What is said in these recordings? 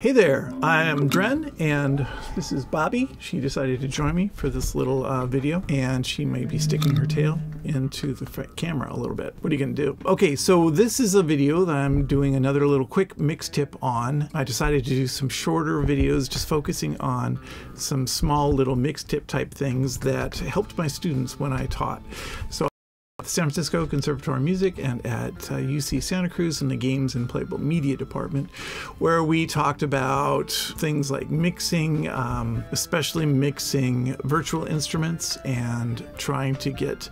Hey there, I am Dren, and this is Bobbie. She decided to join me for this little video, and she may be sticking her tail into the camera a little bit. What are you going to do? Okay, so this is a video that I'm doing another little quick mix tip on. I decided to do some shorter videos just focusing on some small little mix tip type things that helped my students when I taught. So at the San Francisco Conservatory of Music and at UC Santa Cruz in the Games and Playable Media Department, where we talked about things like mixing, especially mixing virtual instruments and trying to get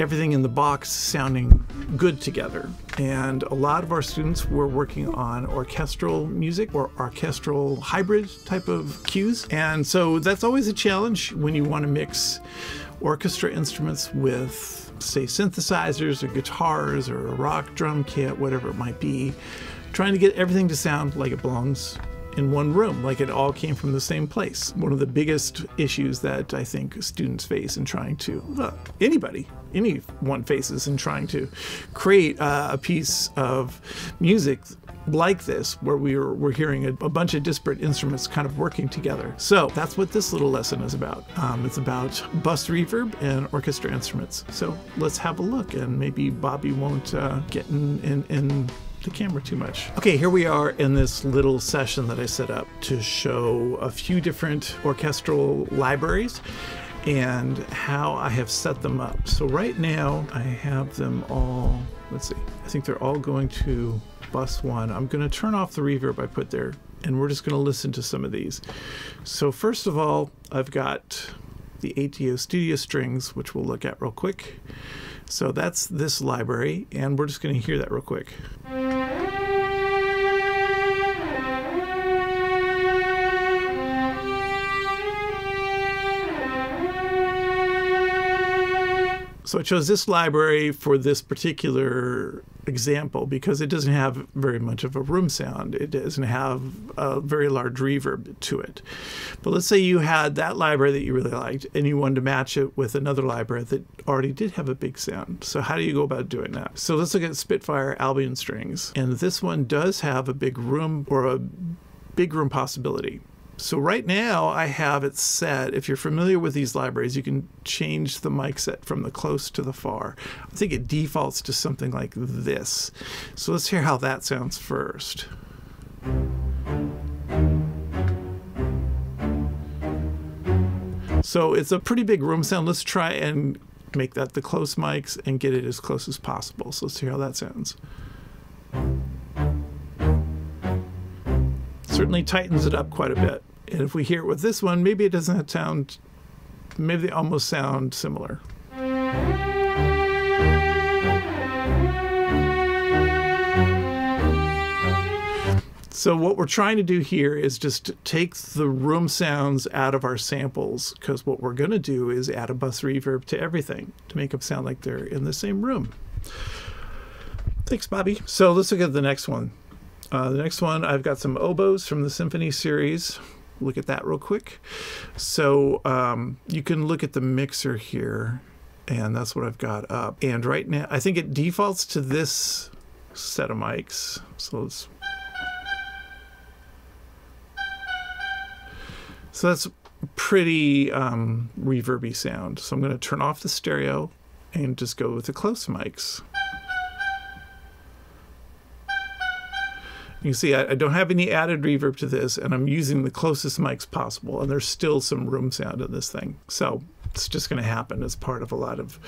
everything in the box sounding good together. And a lot of our students were working on orchestral music or orchestral hybrid type of cues. And so that's always a challenge when you want to mix orchestra instruments with, say, synthesizers or guitars or a rock drum kit, whatever it might be, trying to get everything to sound like it belongs in one room, like it all came from the same place. One of the biggest issues that I think students face in trying to, anyone faces in trying to create a piece of music like this, where we're hearing a bunch of disparate instruments kind of working together. So that's what this little lesson is about. It's about bus reverb and orchestra instruments. So let's have a look, and maybe Bobbie won't get in the camera too much. Okay, here we are in this little session that I set up to show a few different orchestral libraries and how I have set them up. So right now I have them all, let's see, I think they're all going to bus one. I'm going to turn off the reverb I put there, and we're just going to listen to some of these. So first of all, I've got the ATO Studio strings, which we'll look at real quick. So that's this library, and we're just going to hear that real quick. So I chose this library for this particular example because it doesn't have very much of a room sound. It doesn't have a very large reverb to it. But let's say you had that library that you really liked and you wanted to match it with another library that already did have a big sound. So how do you go about doing that? So let's look at Spitfire Albion strings. And this one does have a big room, or a big room possibility. So right now I have it set, if you're familiar with these libraries, you can change the mic set from the close to the far. I think it defaults to something like this. So let's hear how that sounds first. So it's a pretty big room sound. Let's try and make that the close mics and get it as close as possible. So let's hear how that sounds. Certainly tightens it up quite a bit. And if we hear it with this one, maybe it doesn't sound, maybe they almost sound similar. So what we're trying to do here is just take the room sounds out of our samples, because what we're going to do is add a bus reverb to everything to make them sound like they're in the same room. Thanks, Bobbie. So let's look at the next one. The next one, I've got some oboes from the Symphony series. Look at that real quick. So you can look at the mixer here, and that's what I've got up. And right now, I think it defaults to this set of mics. So that's pretty reverby sound. So I'm going to turn off the stereo and just go with the close mics. You can see I don't have any added reverb to this, and I'm using the closest mics possible, and there's still some room sound in this thing. So it's just going to happen as part of a lot of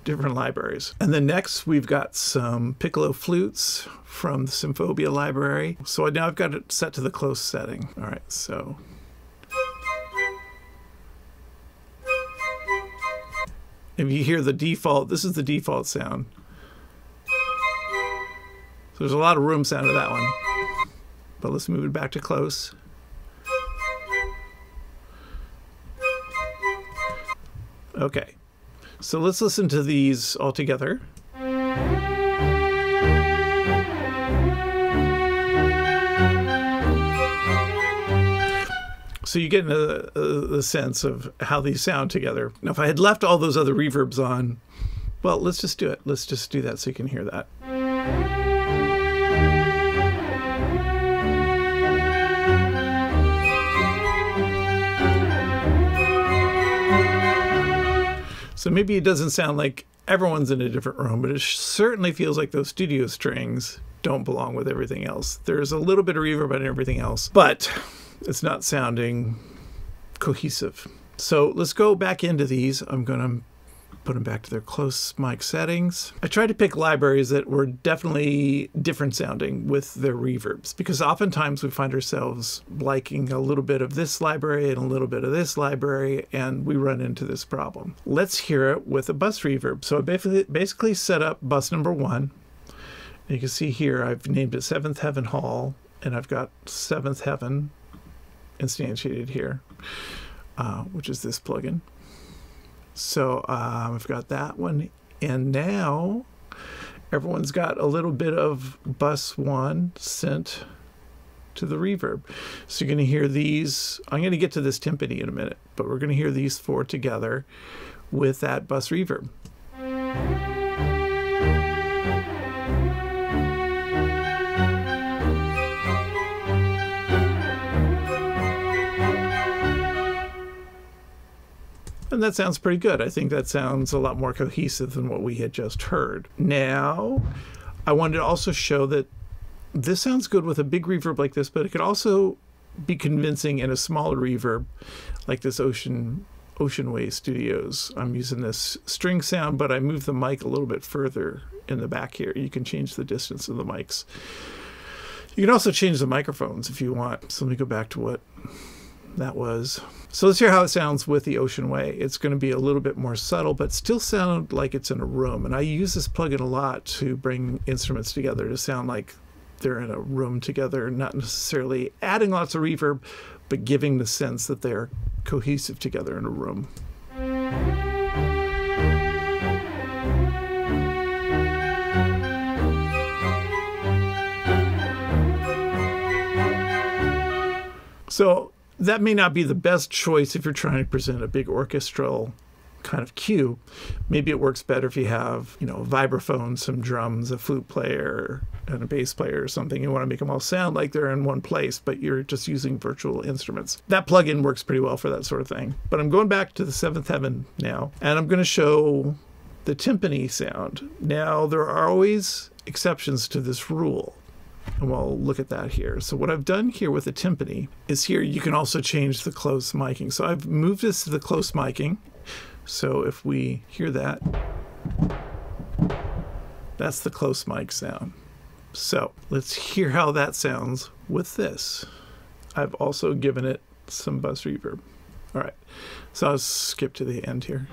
different libraries. And then next, we've got some piccolo flutes from the Symphobia library. So now I've got it set to the close setting. All right, so. If you hear the default, this is the default sound. So there's a lot of room sound to that one. But let's move it back to close. Okay, so let's listen to these all together. So you get the sense of how these sound together. Now, if I had left all those other reverbs on, well, let's just do it. Let's just do that so you can hear that. So maybe it doesn't sound like everyone's in a different room, but it certainly feels like those studio strings don't belong with everything else. There's a little bit of reverb on everything else, but it's not sounding cohesive. So let's go back into these. I'm going to put them back to their close mic settings. I tried to pick libraries that were definitely different sounding with their reverbs, because oftentimes we find ourselves liking a little bit of this library and a little bit of this library, and we run into this problem. Let's hear it with a bus reverb. So I basically set up bus number 1. You can see here I've named it 7th Heaven Hall, and I've got 7th Heaven instantiated here, which is this plugin. So I've got that one, and now everyone's got a little bit of bus 1 sent to the reverb. So you're going to hear these. I'm going to get to this timpani in a minute, but we're going to hear these 4 together with that bus reverb. And that sounds pretty good. I think that sounds a lot more cohesive than what we had just heard. Now, I wanted to also show that this sounds good with a big reverb like this, but it could also be convincing in a smaller reverb like this Ocean Way Studios. I'm using this string sound, but I moved the mic a little bit further in the back here. You can change the distance of the mics. You can also change the microphones if you want. So let me go back to what that was. So let's hear how it sounds with the Ocean Way. It's going to be a little bit more subtle, but still sound like it's in a room. And I use this plugin a lot to bring instruments together to sound like they're in a room together, not necessarily adding lots of reverb, but giving the sense that they're cohesive together in a room. So that may not be the best choice if you're trying to present a big orchestral kind of cue. Maybe it works better if you have, a vibraphone, some drums, a flute player, and a bass player or something. You want to make them all sound like they're in one place, but you're just using virtual instruments. That plugin works pretty well for that sort of thing. But I'm going back to the 7th Heaven now, and I'm going to show the timpani sound. Now, there are always exceptions to this rule. And we'll look at that here. So what I've done here with the timpani is here you can also change the close miking. So I've moved this to the close miking. So if we hear that, that's the close mic sound. So let's hear how that sounds with this. I've also given it some bus reverb. All right, so I'll skip to the end here.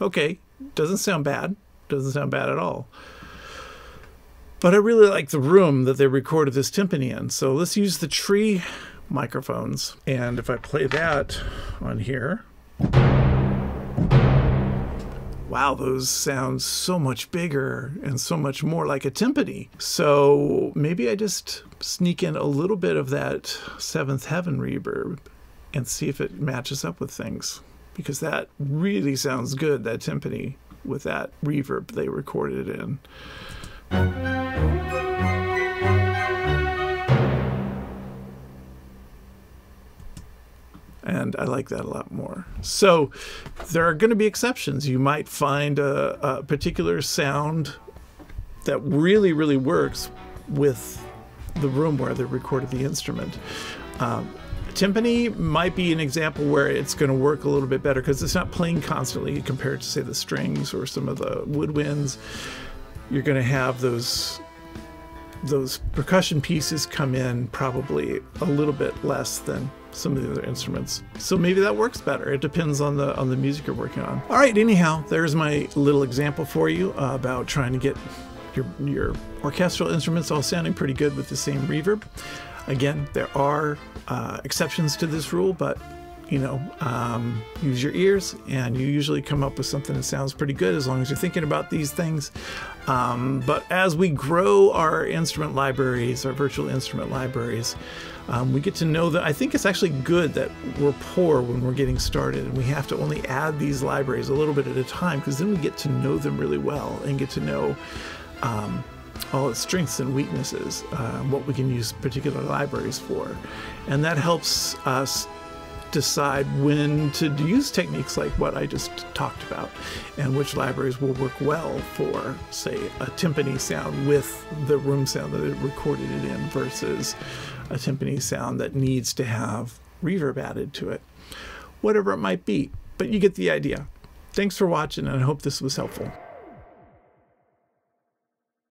Okay. Doesn't sound bad. Doesn't sound bad at all. But I really like the room that they recorded this timpani in. So let's use the tree microphones. And if I play that on here, wow, those sound so much bigger and so much more like a timpani. So maybe I just sneak in a little bit of that 7th Heaven reverb and see if it matches up with things. Because that really sounds good, that timpani, with that reverb they recorded it in. And I like that a lot more. So there are going to be exceptions. You might find a particular sound that really, really works with the room where they recorded the instrument. Timpani might be an example where it's going to work a little bit better because it's not playing constantly compared to, say, the strings or some of the woodwinds. You're going to have those percussion pieces come in probably a little bit less than some of the other instruments. So maybe that works better. It depends on the music you're working on. All right, anyhow, there's my little example for you about trying to get your orchestral instruments all sounding pretty good with the same reverb. Again, there are exceptions to this rule, but use your ears, and you usually come up with something that sounds pretty good as long as you're thinking about these things. But as we grow our instrument libraries, our virtual instrument libraries, we get to know that I think it's actually good that we're poor when we're getting started, and we have to only add these libraries a little bit at a time, because then we get to know them really well and get to know all its strengths and weaknesses, what we can use particular libraries for. And that helps us decide when to use techniques like what I just talked about, and which libraries will work well for, say, a timpani sound with the room sound that it recorded it in versus a timpani sound that needs to have reverb added to it. Whatever it might be, but you get the idea. Thanks for watching, and I hope this was helpful.